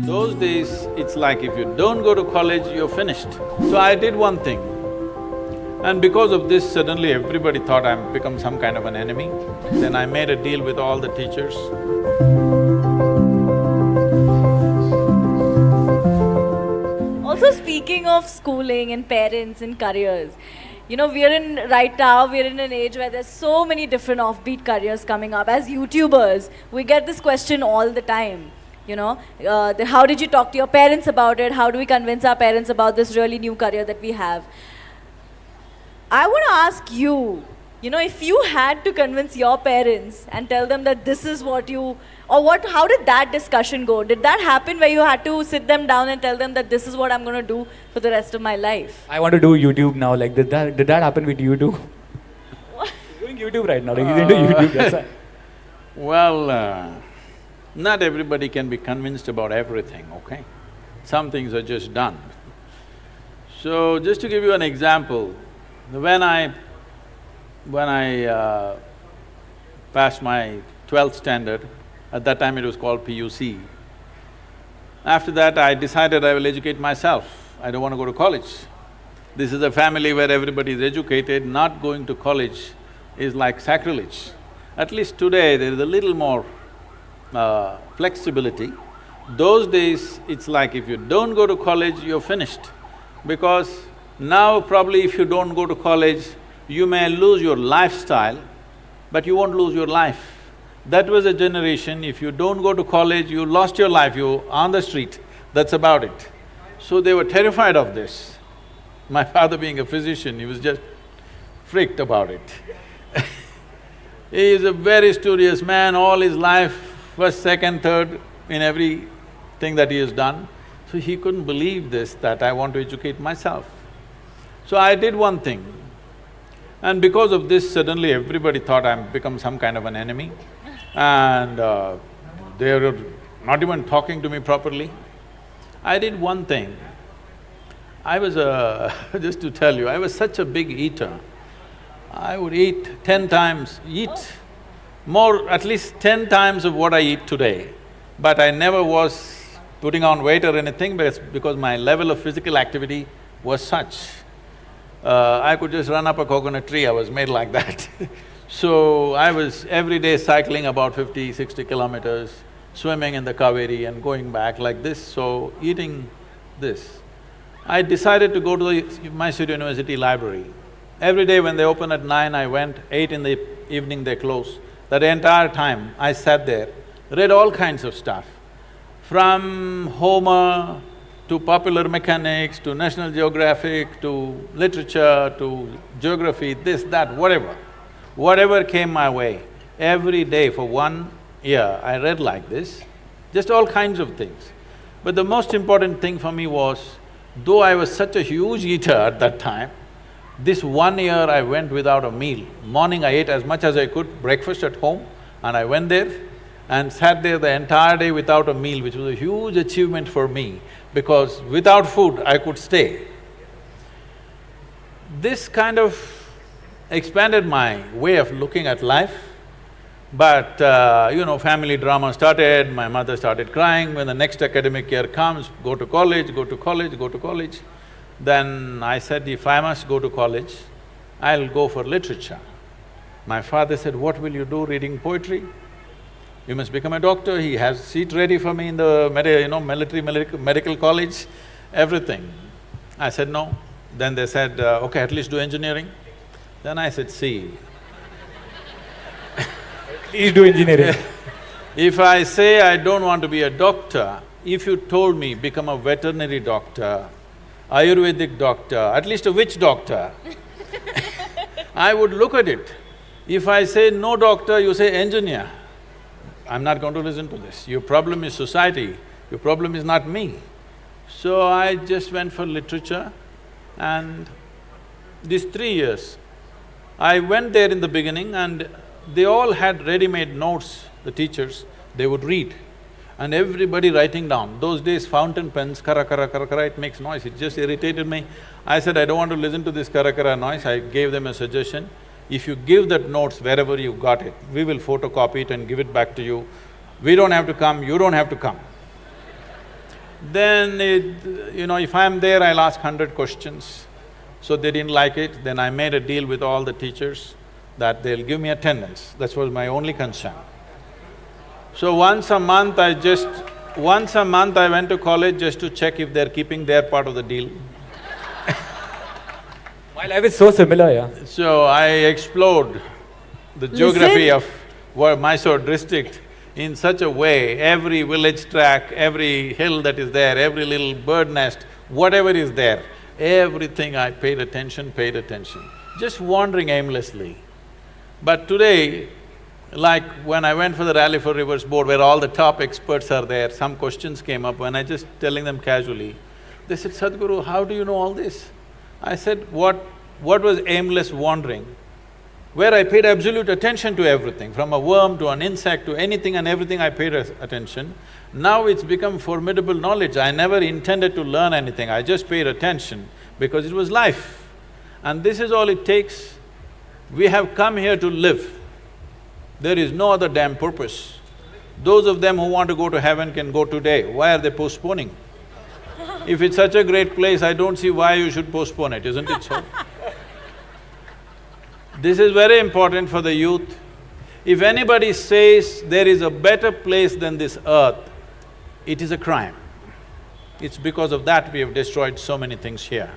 Those days, it's like if you don't go to college, you're finished. So I did one thing, and because of this, suddenly everybody thought I'm become some kind of an enemy. Then I made a deal with all the teachers. Also, speaking of schooling and parents and careers, right now, we're in an age where there's so many different offbeat careers coming up. As YouTubers, we get this question all the time. How did you talk to your parents about it? How do we convince our parents about this really new career that we have? I want to ask you, if you had to convince your parents and tell them that this is what you, how did that discussion go? Did that happen where you had to sit them down and tell them that this is what I'm going to do for the rest of my life? I want to do YouTube now. Like, did that happen with you too? What? He's doing YouTube right now. Like, he's into YouTube. That's why. Well, not everybody can be convinced about everything, okay? Some things are just done. So, just to give you an example, when I passed my 12th standard, at that time it was called PUC. After that, I decided I will educate myself. I don't want to go to college. This is a family where everybody is educated. Not going to college is like sacrilege. At least today, there is a little more flexibility. Those days, it's like if you don't go to college, you're finished. Because now probably if you don't go to college, you may lose your lifestyle, but you won't lose your life. That was a generation, if you don't go to college, you lost your life, you're on the street, that's about it. So they were terrified of this. My father being a physician, he was just freaked about it. He is a very studious man, all his life, first, second, third in everything that he has done. So he couldn't believe this, that I want to educate myself. So I did one thing, and because of this, suddenly everybody thought I'm become some kind of an enemy, and they were not even talking to me properly. I did one thing. I was just to tell you, I was such a big eater. I would eat 10 times, more, at least 10 times of what I eat today. But I never was putting on weight or anything because my level of physical activity was such. I could just run up a coconut tree, I was made like that. So I was every day cycling about 50, 60 kilometers, swimming in the Kaveri and going back like this, so eating this. I decided to go to the Mysore University library. Every day when they open at 9, I went, 8 in the evening they close. That entire time I sat there, read all kinds of stuff. From Homer to popular mechanics, to National Geographic, to literature, to geography, this, that, whatever. Whatever came my way, every day for 1 year I read like this, just all kinds of things. But the most important thing for me was, though I was such a huge eater at that time, this 1 year I went without a meal. Morning I ate as much as I could, breakfast at home, and I went there and sat there the entire day without a meal, which was a huge achievement for me, because without food I could stay. This kind of expanded my way of looking at life, but family drama started, my mother started crying when the next academic year comes, go to college, go to college, go to college. Then I said, if I must go to college, I'll go for literature. My father said, what will you do reading poetry? You must become a doctor. He has seat ready for me in the medical college, everything. I said, no. Then they said, okay, at least do engineering. Then I said, see, Please do engineering. if I say I don't want to be a doctor, if you told me become a veterinary doctor, Ayurvedic doctor, at least a witch doctor, I would look at it. If I say no doctor, you say engineer, I'm not going to listen to this. Your problem is society, your problem is not me. So I just went for literature, and these 3 years, I went there in the beginning and they all had ready-made notes, the teachers, they would read. And everybody writing down. Those days fountain pens, kara kara kara kara, it makes noise, it just irritated me. I said, I don't want to listen to this kara kara noise. I gave them a suggestion, if you give that notes wherever you got it, we will photocopy it and give it back to you. We don't have to come, you don't have to come. Then if I'm there, I'll ask 100 questions. So they didn't like it, then I made a deal with all the teachers that they'll give me attendance. That was my only concern. So once a month I went to college just to check if they're keeping their part of the deal. My life is so similar, yeah. So I explored the geography of Mysore district in such a way, every village track, every hill that is there, every little bird nest, whatever is there, everything I paid attention, just wandering aimlessly. But today, like when I went for the Rally for Rivers board where all the top experts are there, some questions came up when I just telling them casually, they said, "Sadhguru, how do you know all this?" I said, what was aimless wandering? Where I paid absolute attention to everything, from a worm to an insect to anything and everything I paid attention. Now it's become formidable knowledge. I never intended to learn anything, I just paid attention because it was life. And this is all it takes. We have come here to live. There is no other damn purpose. Those of them who want to go to heaven can go today. Why are they postponing? If it's such a great place, I don't see why you should postpone it, isn't it so? This is very important for the youth. If anybody says there is a better place than this earth, it is a crime. It's because of that we have destroyed so many things here.